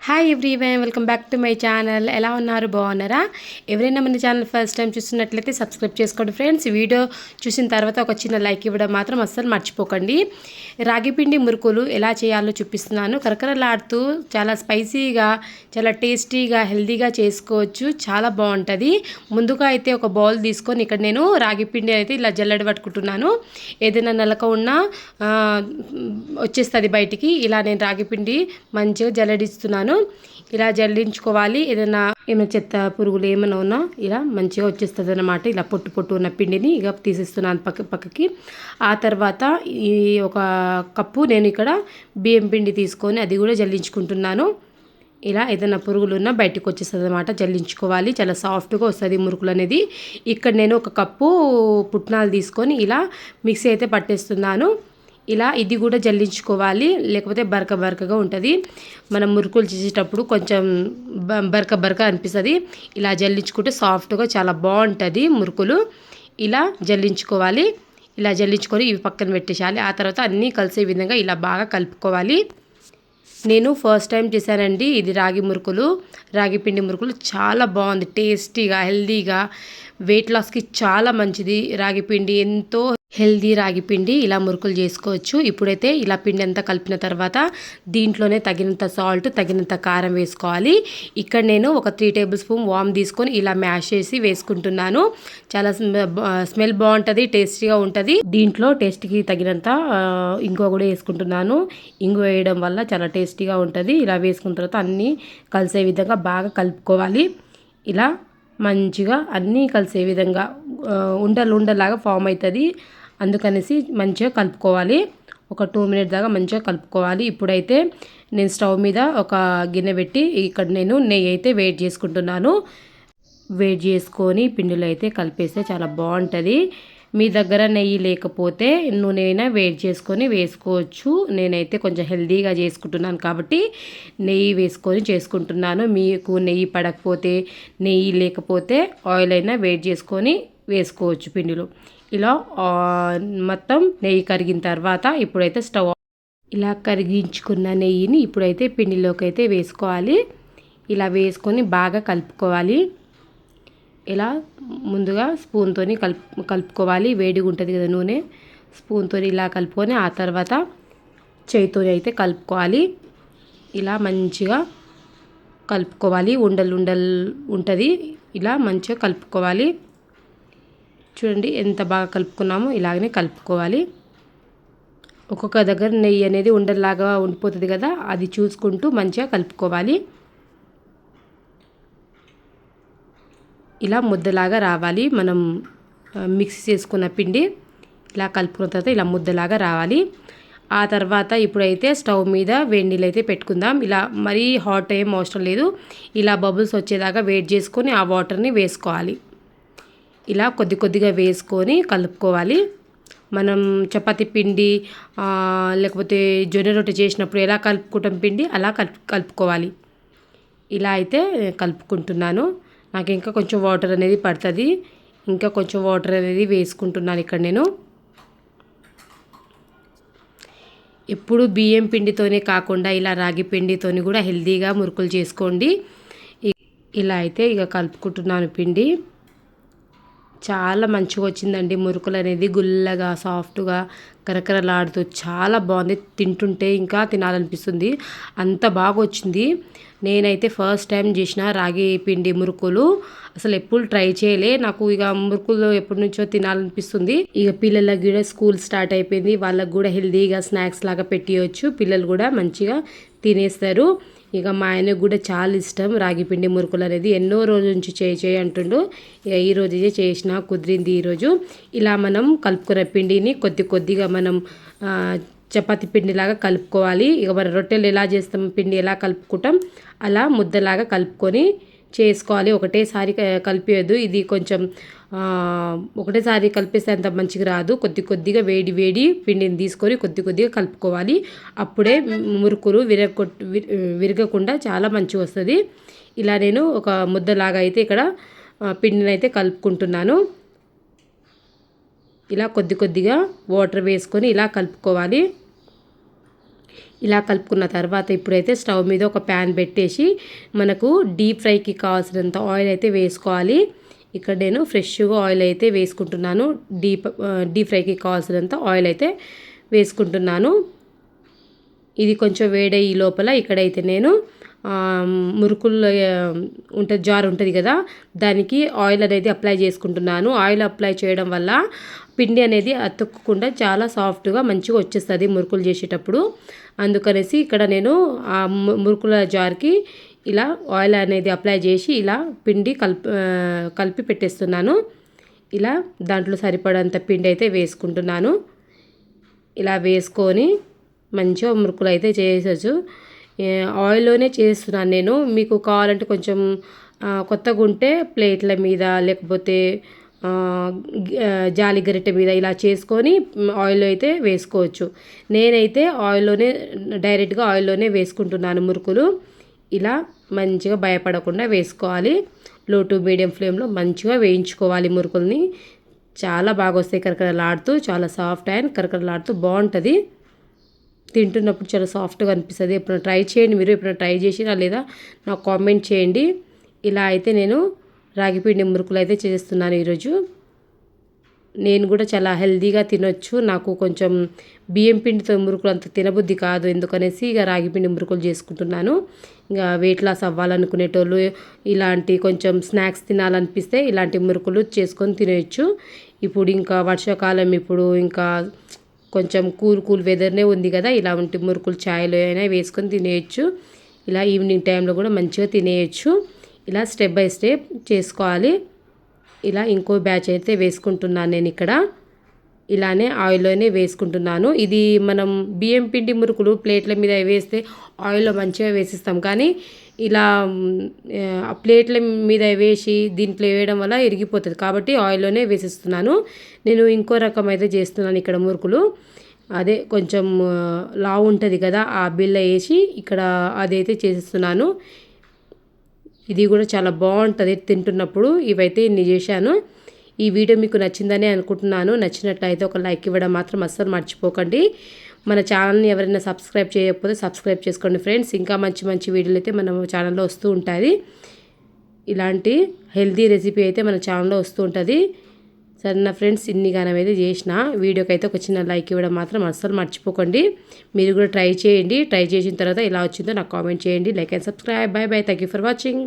Hi everyone, welcome back to my channel. ఎలా ఉన్నారు? బాగున్నారా? ఎవరైనా మన ఛానల్ ఫస్ట్ టైం చూస్తున్నట్లయితే సబ్స్క్రైబ్ చేసుకోండి ఫ్రెండ్స్. వీడియో చూసిన తర్వాత ఒక చిన్న లైక్ ఇవ్వడం మాత్రం అస్సలు మర్చిపోకండి. రాగిపిండి మురుకులు ఎలా చేయాలో చూపిస్తున్నాను. కరకరలాడుతూ చాలా స్పైసీగా, చాలా టేస్టీగా, హెల్తీగా చేసుకోవచ్చు. చాలా బాగుంటుంది. ముందుగా అయితే ఒక బౌల్ తీసుకొని ఇక్కడ నేను రాగిపిండి అయితే ఇలా జల్లెడ పట్టుకుంటున్నాను. ఏదైనా నలక ఉన్నా వచ్చేస్తుంది బయటికి. ఇలా నేను రాగిపిండి మంచిగా జల్లడిస్తున్నాను. ఇలా జల్లించుకోవాలి. ఏమైనా చెత్త పురుగులు ఏమైనా ఉన్నా ఇలా మంచిగా వచ్చేస్తుంది అన్నమాట. ఇలా పొట్టు పొట్టు ఉన్న పిండిని ఇక తీసిస్తున్నాను పక్కకి. ఆ తర్వాత ఈ ఒక కప్పు నేను ఇక్కడ బియ్యం పిండి తీసుకొని అది కూడా జల్లించుకుంటున్నాను. ఇలా ఏదైనా పురుగులు ఉన్నా బయటకు వచ్చేస్తుంది అన్నమాట. జల్లించుకోవాలి. చాలా సాఫ్ట్గా వస్తుంది మురుకులు అనేది. ఇక్కడ నేను ఒక కప్పు పుట్నాలు తీసుకొని ఇలా మిక్సీ అయితే పట్టేస్తున్నాను. ఇలా ఇది కూడా జల్లించుకోవాలి, లేకపోతే బరకగా ఉంటుంది. మనం మురుకులు చేసేటప్పుడు కొంచెం బరక అనిపిస్తుంది. ఇలా జల్లించుకుంటే సాఫ్ట్గా చాలా బాగుంటుంది మురుకులు. ఇలా జల్లించుకోవాలి. ఇలా జల్లించుకొని ఇవి పక్కన పెట్టేసేయాలి. ఆ తర్వాత అన్నీ కలిసే విధంగా ఇలా బాగా కలుపుకోవాలి. నేను ఫస్ట్ టైం చేశానండి ఇది రాగి పిండి మురుకులు. చాలా బాగుంది. టేస్టీగా, హెల్దీగా, వెయిట్ లాస్కి చాలా మంచిది. రాగిపిండి ఎంతో హెల్దీ రాగిపిండి. ఇలా మురుకులు చేసుకోవచ్చు. ఇప్పుడైతే ఇలా పిండి అంతా కలిపిన తర్వాత దీంట్లోనే తగినంత సాల్ట్, తగినంత కారం వేసుకోవాలి. ఇక్కడ నేను ఒక 3 టేబుల్ స్పూన్ వామ్ తీసుకొని ఇలా మ్యాష్ చేసి వేసుకుంటున్నాను. చాలా స్మెల్ బాగుంటుంది, టేస్టీగా ఉంటుంది. దీంట్లో టేస్ట్కి తగినంత ఇంగువ కూడా వేసుకుంటున్నాను. ఇంగువ వేయడం వల్ల చాలా టేస్టీగా ఉంటుంది. ఇలా వేసుకున్న తర్వాత అన్నీ కలిసే విధంగా బాగా కలుపుకోవాలి. ఇలా మంచిగా అన్నీ కలిసే విధంగా ఉండలాగా ఫామ్ అవుతుంది. అందుకనేసి మంచిగా కలుపుకోవాలి. ఒక 2 మినిట్స్ దాకా మంచిగా కలుపుకోవాలి. ఇప్పుడైతే నేను స్టవ్ మీద ఒక గిన్నె పెట్టి ఇక్కడ నేను నెయ్యి అయితే వేడి చేసుకుంటున్నాను. వేడి చేసుకొని పిండిలో అయితే కలిపేస్తే చాలా బాగుంటుంది. మీ దగ్గర నెయ్యి లేకపోతే నూనె అయినా వేడి చేసుకొని వేసుకోవచ్చు. నేనైతే కొంచెం హెల్దీగా చేసుకుంటున్నాను కాబట్టి నెయ్యి వేసుకొని చేసుకుంటున్నాను. మీకు నెయ్యి పడకపోతే, నెయ్యి లేకపోతే ఆయిల్ అయినా వేడి చేసుకొని వేసుకోవచ్చు పిండిలో. ఇలా మొత్తం నెయ్యి కరిగిన తర్వాత ఇప్పుడైతే ఇలా కరిగించుకున్న నెయ్యిని ఇప్పుడైతే పిండిలోకి అయితే వేసుకోవాలి. ఇలా వేసుకొని బాగా కలుపుకోవాలి. ఇలా ముందుగా స్పూన్తో కలుపుకోవాలి. వేడిగా ఉంటుంది కదా నూనె, స్పూన్తో ఇలా కలుపుకొని ఆ తర్వాత చేయితో అయితే కలుపుకోవాలి. ఇలా మంచిగా కలుపుకోవాలి. ఉండలు ఉంటుంది. ఇలా మంచిగా కలుపుకోవాలి. చూడండి ఎంత బాగా కలుపుకున్నామో ఇలాగనే కలుపుకోవాలి. ఒక్కొక్క దగ్గర నెయ్యి అనేది ఉండలాగా ఉండిపోతుంది కదా, అది చూసుకుంటూ మంచిగా కలుపుకోవాలి. ఇలా ముద్దలాగా రావాలి. మనం మిక్స్ చేసుకున్న పిండి ఇలా కలుపుకున్న తర్వాత ఇలా ముద్దలాగా రావాలి. ఆ తర్వాత ఇప్పుడైతే స్టవ్ మీద వేడి నీళ్ళు అయితే పెట్టుకుందాం. ఇలా మరీ హాట్ ఏం అవసరం లేదు. ఇలా బబుల్స్ వచ్చేదాకా వేడి చేసుకొని ఆ వాటర్ని వేసుకోవాలి. ఇలా కొద్దిగా వేసుకొని కలుపుకోవాలి. మనం చపాతీ పిండి లేకపోతే జొన్న రొట్టె చేసినప్పుడు ఎలా కలుపుకుంటాం పిండి అలా కలుపుకోవాలి. ఇలా అయితే కలుపుకుంటున్నాను. నాకు ఇంకా కొంచెం వాటర్ అనేది పడుతుంది. ఇంకా కొంచెం వాటర్ అనేది వేసుకుంటున్నాను ఇక్కడ నేను. ఎప్పుడు బియ్యం పిండితోనే కాకుండా ఇలా రాగి పిండితోని కూడా హెల్తీగా మురుకులు చేసుకోండి. ఇలా అయితే ఇక కలుపుకుంటున్నాను పిండి. చాలా మంచిగా వచ్చిందండి మురుకులు అనేది. గుల్లగా, సాఫ్ట్గా, కరకరలాడుతూ చాలా బాగుంది. తింటుంటే ఇంకా తినాలనిపిస్తుంది. అంత బాగా వచ్చింది. నేనైతే ఫస్ట్ టైం చేసిన రాగి పిండి మురుకులు. అసలు ఎప్పుడు ట్రై చేయలే. నాకు ఇక మురుకులు ఎప్పటి నుంచో తినాలనిపిస్తుంది. ఇక పిల్లలకి కూడా స్కూల్ స్టార్ట్ అయిపోయింది. వాళ్ళకు కూడా హెల్తీగా స్నాక్స్ లాగా పెట్టియచ్చు. పిల్లలు కూడా మంచిగా తినేస్తారు. ఇక మా ఆయనకు కూడా చాలా ఇష్టం రాగిపిండి మురుకులు అనేది. ఎన్నో రోజుల నుంచి చేయి అంటుండు. ఇక ఈరోజు చేసిన కుదిరింది ఈరోజు. ఇలా మనం కలుపుకున్న పిండిని కొద్దిగా మనం చపాతీ పిండిలాగా కలుపుకోవాలి. ఇక మన రొట్టెలు ఎలా చేస్తాం, పిండి ఎలా కలుపుకుంటాం అలా ముద్దలాగా కలుపుకొని చేసుకోవాలి. ఒకటేసారి కలిపేయద్దు. ఇది కొంచెం ఒకటేసారి కలిపేస్తే అంత మంచిగా రాదు. కొద్దిగా వేడి పిండిని తీసుకొని కొద్దిగా కలుపుకోవాలి. అప్పుడే మురుకులు విరగకుండా చాలా మంచిగా వస్తుంది. ఇలా నేను ఒక ముద్దలాగా అయితే ఇక్కడ పిండిని అయితే కలుపుకుంటున్నాను. ఇలా కొద్దిగా వాటర్ వేసుకొని ఇలా కలుపుకోవాలి. ఇలా కలుపుకున్న తర్వాత ఇప్పుడైతే స్టవ్ మీద ఒక ప్యాన్ పెట్టేసి మనకు డీప్ ఫ్రైకి కావాల్సినంత ఆయిల్ అయితే వేసుకోవాలి. ఇక్కడ నేను ఫ్రెష్గా ఆయిల్ అయితే వేసుకుంటున్నాను. డీప్ ఫ్రైకి కావాల్సినంత ఆయిల్ అయితే వేసుకుంటున్నాను. ఇది కొంచెం వేడయ్యే లోపల ఇక్కడైతే నేను మురుకులు ఉంటుంది, జార్ ఉంటుంది కదా, దానికి ఆయిల్ అనేది అప్లై చేసుకుంటున్నాను. ఆయిల్ అప్లై చేయడం వల్ల పిండి అనేది అతుక్కకుండా చాలా సాఫ్ట్గా మంచిగా వచ్చేస్తుంది మురుకులు చేసేటప్పుడు. అందుకనేసి ఇక్కడ నేను ఆ మురుకుల జార్కి ఇలా ఆయిల్ అనేది అప్లై చేసి ఇలా పిండి కలిపి పెట్టేస్తున్నాను. ఇలా దాంట్లో సరిపడంత పిండి అయితే వేసుకుంటున్నాను. ఇలా వేసుకొని మంచిగా మురుకులు అయితే చేసేచ్చు. ఆయిల్లోనే చేస్తున్నాను నేను. మీకు కావాలంటే కొంచెం కొత్తగా ఉంటే ప్లేట్ల మీద లేకపోతే జాలి గరిటె మీద ఇలా చేసుకొని ఆయిల్లో అయితే వేసుకోవచ్చు. నేనైతే డైరెక్ట్గా ఆయిల్లోనే వేసుకుంటున్నాను మురుకులు. ఇలా మంచిగా భయపడకుండా వేసుకోవాలి. లో టు మీడియం ఫ్లేమ్లో మంచిగా వేయించుకోవాలి మురుకుల్ని. చాలా బాగా వస్తాయి కరకరలాడుతూ, చాలా సాఫ్ట్ అండ్ కరకరలాడుతూ బాగుంటుంది. తింటున్నప్పుడు చాలా సాఫ్ట్గా అనిపిస్తుంది. ఎప్పుడైనా ట్రై చేయండి. మీరు ఎప్పుడైనా ట్రై చేసినా లేదా నాకు కామెంట్ చేయండి. ఇలా అయితే నేను రాగిపిండి మురుకులు అయితే చేస్తున్నాను ఈరోజు. నేను కూడా చాలా హెల్తీగా తినొచ్చు. నాకు కొంచెం బియ్యం పిండితో మురుకులు అంత తినబుద్ధి కాదు, ఎందుకనేసి ఇక రాగిపిండి మురుకులు చేసుకుంటున్నాను. ఇంకా వెయిట్ లాస్ అవ్వాలనుకునేటోళ్ళు, ఇలాంటి కొంచెం స్నాక్స్ తినాలనిపిస్తే ఇలాంటి మురుకులు చేసుకొని తినేయచ్చు. ఇప్పుడు ఇంకా వర్షాకాలం, ఇప్పుడు ఇంకా కొంచెం కూల్ వెదర్నే ఉంది కదా, ఇలాంటి మురుకులు ఛాయ్లో అయినా వేసుకొని తినేయచ్చు. ఇలా ఈవినింగ్ టైంలో కూడా మంచిగా తినేయచ్చు. ఇలా స్టెప్ బై స్టెప్ చేసుకోవాలి. ఇలా ఇంకో బ్యాచ్ అయితే వేసుకుంటున్నాను నేను ఇక్కడ. ఇలానే ఆయిల్లోనే వేసుకుంటున్నాను. ఇది మనం బియ్యం పిండి మురుకులు ప్లేట్ల మీద వేస్తే ఆయిల్లో మంచిగా వేసిస్తాం, కానీ ఇలా ప్లేట్ల మీద వేసి దీంట్లో వేయడం వల్ల ఇరిగిపోతుంది. కాబట్టి ఆయిల్లోనే వేసిస్తున్నాను. నేను ఇంకో రకం అయితే చేస్తున్నాను ఇక్కడ మురుకులు. అదే కొంచెం లావు ఉంటుంది కదా, ఆ బిళ్ళ వేసి ఇక్కడ అదైతే చేసిస్తున్నాను. ఇది కూడా చాలా బాగుంటుంది తింటున్నప్పుడు. ఇవైతే ఇన్ని చేశాను. ఈ వీడియో మీకు నచ్చిందని అనుకుంటున్నాను. నచ్చినట్లయితే ఒక లైక్ ఇవ్వడం మాత్రం అస్సలు మర్చిపోకండి. మన ఛానల్ని ఎవరైనా సబ్స్క్రైబ్ చేయకపోతే సబ్స్క్రైబ్ చేసుకోండి ఫ్రెండ్స్. ఇంకా మంచి మంచి వీడియోలు అయితే మన ఛానల్లో వస్తూ ఉంటుంది. ఇలాంటి హెల్తీ రెసిపీ అయితే మన ఛానల్లో వస్తూ ఉంటుంది. సరేనా ఫ్రెండ్స్, ఇన్ని గానం అయితే చేసిన వీడియోకి అయితే ఒక చిన్న లైక్ ఇవ్వడం మాత్రం అస్సలు మర్చిపోకండి. మీరు కూడా ట్రై చేయండి. ట్రై చేసిన తర్వాత ఎలా వచ్చిందో నాకు కామెంట్ చేయండి. Like and subscribe. By by. Thank you for watching.